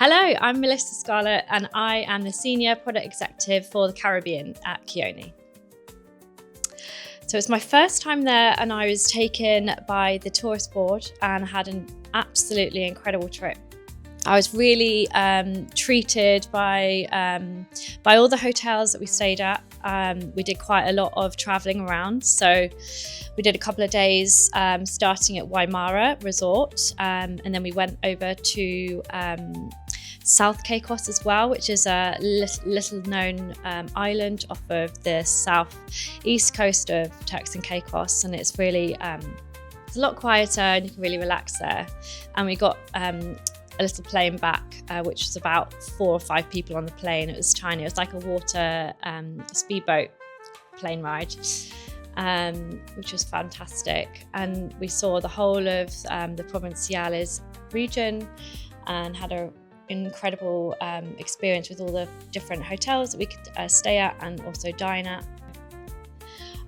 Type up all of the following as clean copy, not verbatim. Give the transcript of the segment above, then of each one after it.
Hello, I'm Melissa Scarlett and I am the Senior Product Executive for the Caribbean at Kuoni. So it's my first time there and I was taken by the tourist board and had an absolutely incredible trip. I was really treated by all the hotels that we stayed at. We did quite a lot of traveling around. So we did a couple of days starting at Waimara Resort and then we went over to South Caicos as well, which is a little known island off of the southeast coast of Turks and Caicos, and it's really it's a lot quieter and you can really relax there. And we got a little plane back, which was about 4 or 5 people on the plane. It was tiny. It was like a water speedboat plane ride, which was fantastic. And we saw the whole of the Provinciales region and had an incredible experience with all the different hotels that we could stay at and also dine at.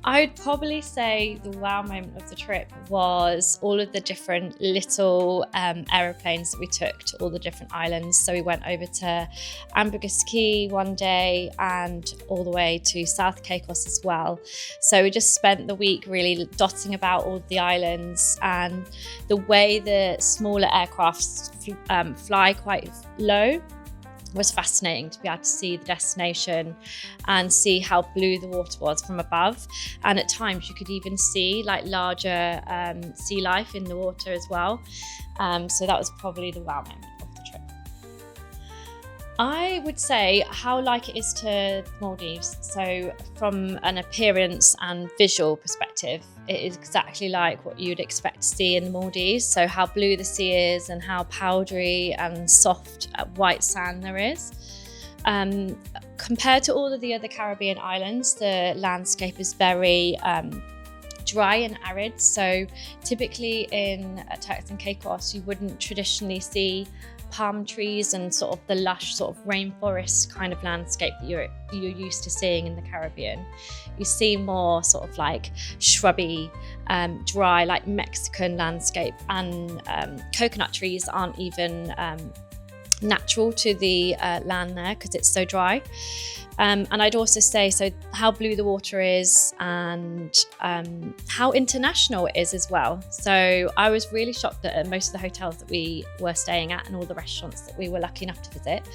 I would probably say the wow moment of the trip was all of the different little aeroplanes that we took to all the different islands. So we went over to Ambergris Caye one day and all the way to South Caicos as well. So we just spent the week really dotting about all the islands, and the way the smaller aircrafts fly quite low was fascinating to be able to see the destination and see how blue the water was from above. And at times you could even see like larger sea life in the water as well. So that was probably the wow moment of the trip. I would say how like it is to Maldives. So from an appearance and visual perspective, it is exactly like what you'd expect to see in the Maldives. So how blue the sea is and how powdery and soft white sand there is. Compared to all of the other Caribbean islands, the landscape is very dry and arid. So typically in Turks and Caicos, you wouldn't traditionally see palm trees and sort of the lush sort of rainforest kind of landscape that you're used to seeing in the Caribbean. You see more sort of like shrubby, dry, like Mexican landscape, and coconut trees aren't even natural to the land there because it's so dry. And I'd also say, so how blue the water is and how international it is as well. So I was really shocked that at most of the hotels that we were staying at and all the restaurants that we were lucky enough to visit,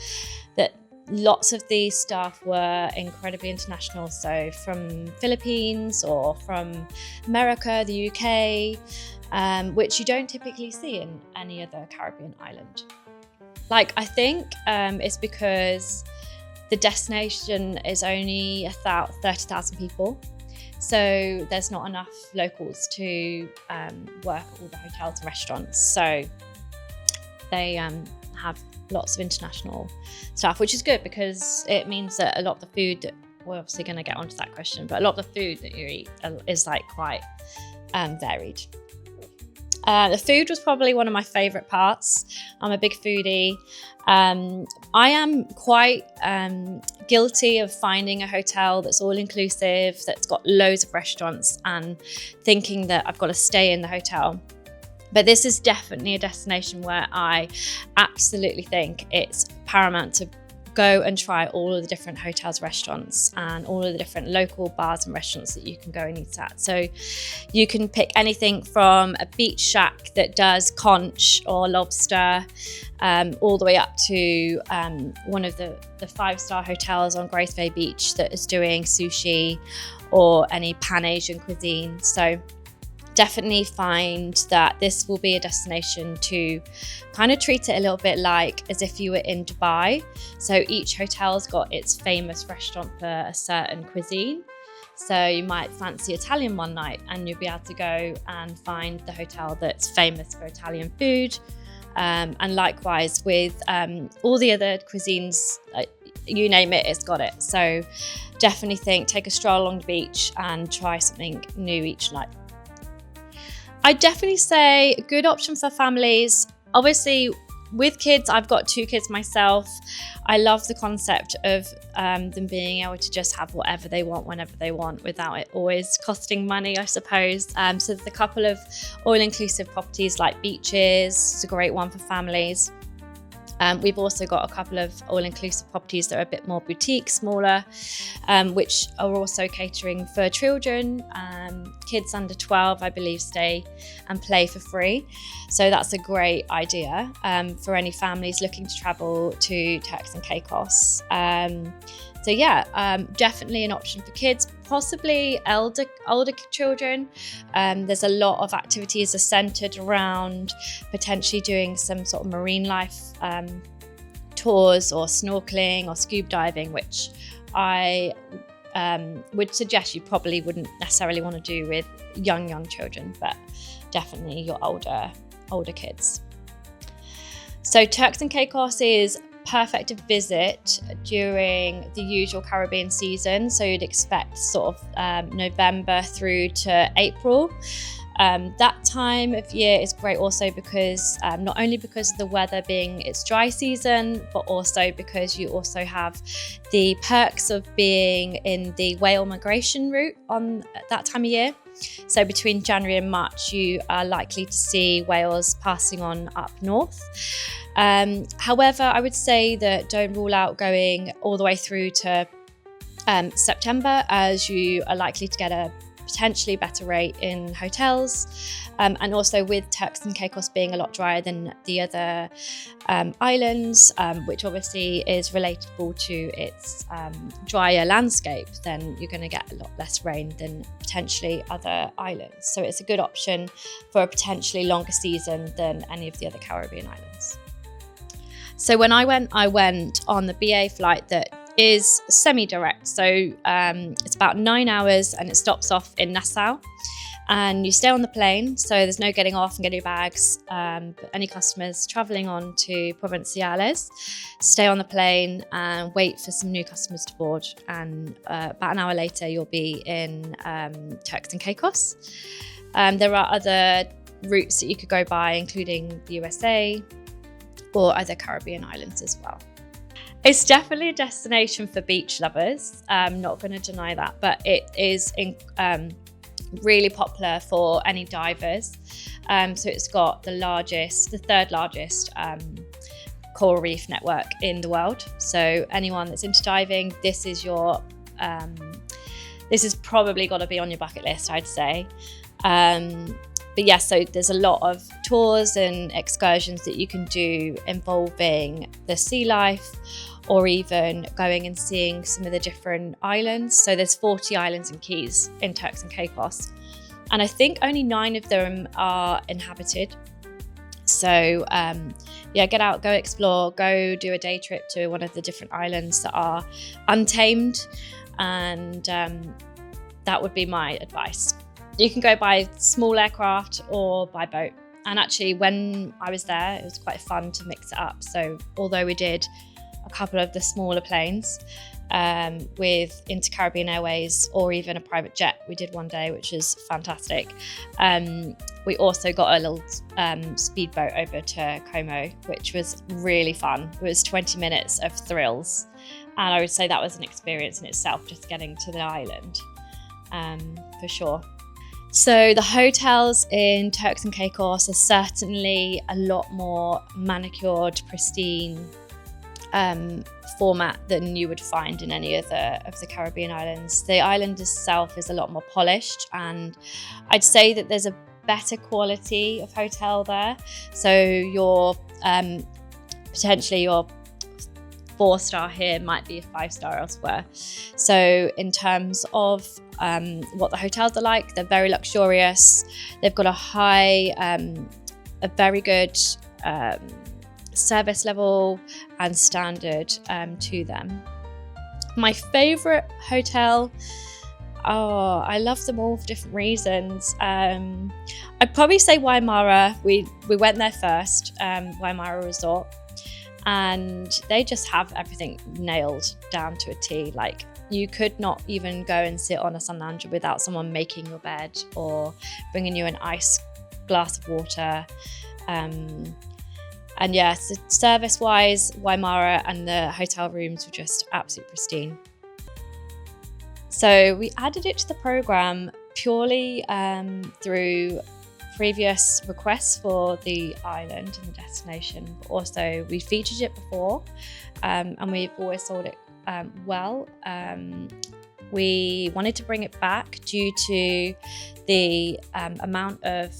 that lots of the staff were incredibly international. So from Philippines or from America, the UK, which you don't typically see in any other Caribbean island. Like, I think it's because the destination is only 30,000 people. So there's not enough locals to work at all the hotels and restaurants. So they have lots of international staff, which is good because it means that a lot of the food that we're obviously going to get onto that question, but a lot of the food that you eat is like quite varied. The food was probably one of my favourite parts. I'm a big foodie. I am quite guilty of finding a hotel that's all inclusive, that's got loads of restaurants, and thinking that I've got to stay in the hotel. But this is definitely a destination where I absolutely think it's paramount to go and try all of the different hotels, restaurants, and all of the different local bars and restaurants that you can go and eat at. So you can pick anything from a beach shack that does conch or lobster, all the way up to one of the 5-star hotels on Grace Bay Beach that is doing sushi or any Pan-Asian cuisine. So definitely find that this will be a destination to kind of treat it a little bit like as if you were in Dubai. So each hotel's got its famous restaurant for a certain cuisine. So you might fancy Italian one night and you'll be able to go and find the hotel that's famous for Italian food. And likewise with all the other cuisines, you name it, it's got it. So definitely take a stroll along the beach and try something new each night. I'd definitely say a good option for families. Obviously, with kids, I've got 2 kids myself. I love the concept of them being able to just have whatever they want, whenever they want, without it always costing money, I suppose. So there's a couple of all-inclusive properties like Beaches. It's a great one for families. We've also got a couple of all-inclusive properties that are a bit more boutique, smaller, which are also catering for children. Kids under 12, I believe, stay and play for free. So that's a great idea for any families looking to travel to Turks and Caicos. So yeah, definitely an option for kids, possibly older children. There's a lot of activities are centered around potentially doing some sort of marine life tours or snorkeling or scuba diving, which I would suggest you probably wouldn't necessarily want to do with young children, but definitely your older kids. So Turks and Caicos is perfect to visit during the usual Caribbean season. So you'd expect sort of November through to April. That time of year is great also because not only because of the weather being its dry season, but also because you also have the perks of being in the whale migration route on that time of year. So between January and March, you are likely to see whales passing on up north. However, I would say that don't rule out going all the way through to September, as you are likely to get a potentially better rate in hotels, and also with Turks and Caicos being a lot drier than the other islands, which obviously is relatable to its drier landscape, then you're going to get a lot less rain than potentially other islands. So it's a good option for a potentially longer season than any of the other Caribbean islands. So when I went on the BA flight that is semi-direct. So it's about 9 hours and it stops off in Nassau. And you stay on the plane, so there's no getting off and getting your bags. But any customers travelling on to Provinciales, stay on the plane and wait for some new customers to board. And about an hour later, you'll be in Turks and Caicos. There are other routes that you could go by, including the USA or other Caribbean islands as well. It's definitely a destination for beach lovers. I'm not going to deny that, but it is really popular for any divers. So it's got the third largest coral reef network in the world. So anyone that's into diving, this is probably got to be on your bucket list, I'd say. But yes, so there's a lot of tours and excursions that you can do involving the sea life, or even going and seeing some of the different islands. So there's 40 islands and keys in Turks and Caicos. And I think only 9 of them are inhabited. So yeah, get out, go explore, go do a day trip to one of the different islands that are untamed. And that would be my advice. You can go by small aircraft or by boat. And actually, when I was there, it was quite fun to mix it up. So although we did a couple of the smaller planes with Inter-Caribbean Airways or even a private jet, we did one day, which is fantastic. We also got a little speedboat over to Como, which was really fun. It was 20 minutes of thrills. And I would say that was an experience in itself, just getting to the island, for sure. So the hotels in Turks and Caicos are certainly a lot more manicured, pristine format than you would find in any other of the Caribbean islands. The island itself is a lot more polished, and I'd say that there's a better quality of hotel there. So your potentially your 4-star here might be a 5-star elsewhere. So in terms of what the hotels are like, they're very luxurious. They've got a very good service level and standard to them. My favourite hotel, I love them all for different reasons. I'd probably say Waimara. We went there first, Waimara Resort. And they just have everything nailed down to a T. Like, you could not even go and sit on a sun lounger without someone making your bed or bringing you an ice glass of water. And yeah, so service-wise, Waimara and the hotel rooms were just absolutely pristine. So we added it to the program purely through previous requests for the island and the destination, but also we featured it before, and we've always sold it well. We wanted to bring it back due to the amount of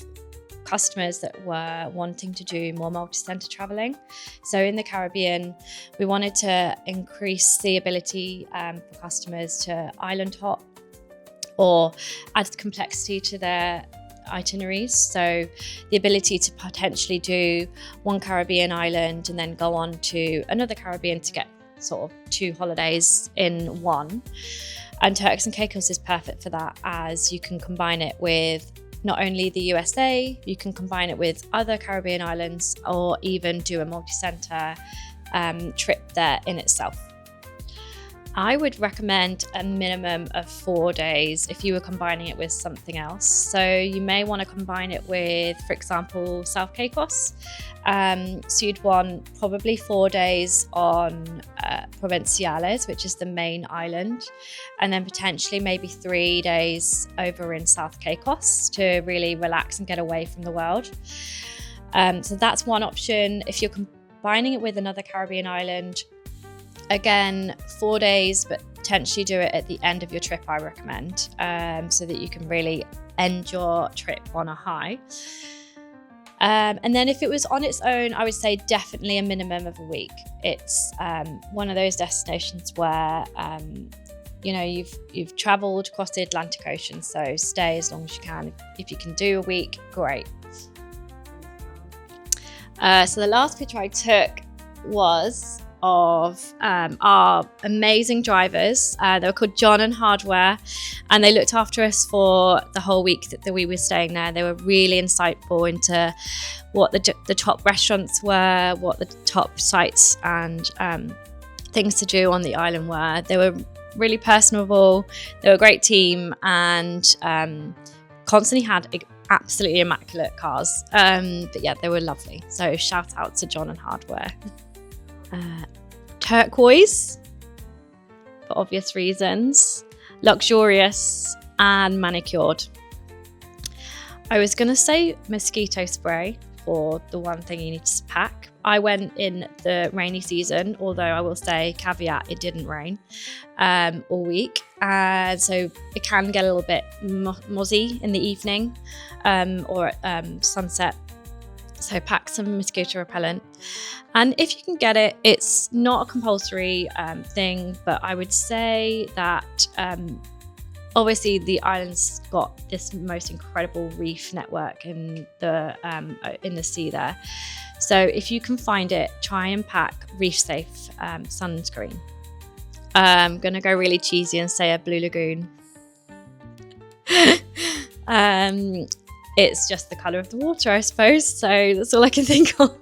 customers that were wanting to do more multi-center traveling. So in the Caribbean, we wanted to increase the ability for customers to island hop or add complexity to their itineraries. So the ability to potentially do one Caribbean island and then go on to another Caribbean to get sort of 2 holidays in one. And Turks and Caicos is perfect for that, as you can combine it with not only the USA, you can combine it with other Caribbean islands, or even do a multi-center trip there in itself. I would recommend a minimum of 4 days if you were combining it with something else. So you may want to combine it with, for example, South Caicos. So you'd want probably 4 days on Provinciales, which is the main island, and then potentially maybe 3 days over in South Caicos to really relax and get away from the world. So that's one option. If you're combining it with another Caribbean island, again, 4 days, but potentially do it at the end of your trip, I recommend, so that you can really end your trip on a high. And then if it was on its own, I would say definitely a minimum of a week. It's one of those destinations where, you've traveled across the Atlantic Ocean, so stay as long as you can. If you can do a week, great. So the last picture I took was of our amazing drivers. They were called John and Hardware, and they looked after us for the whole week that we were staying there. They were really insightful into what the top restaurants were, what the top sites and things to do on the island were. They were really personable. They were a great team, and constantly had absolutely immaculate cars. But yeah, they were lovely. So shout out to John and Hardware. Turquoise, for obvious reasons, luxurious and manicured. I was going to say mosquito spray for the one thing you need to pack. I went in the rainy season, although I will say, caveat, it didn't rain all week. So it can get a little bit mozzy in the evening or at sunset. So pack some mosquito repellent. And if you can get it, it's not a compulsory thing, but I would say that obviously the island's got this most incredible reef network in the sea there. So if you can find it, try and pack reef safe sunscreen. I'm going to go really cheesy and say a Blue Lagoon. It's just the colour of the water, I suppose. So that's all I can think of.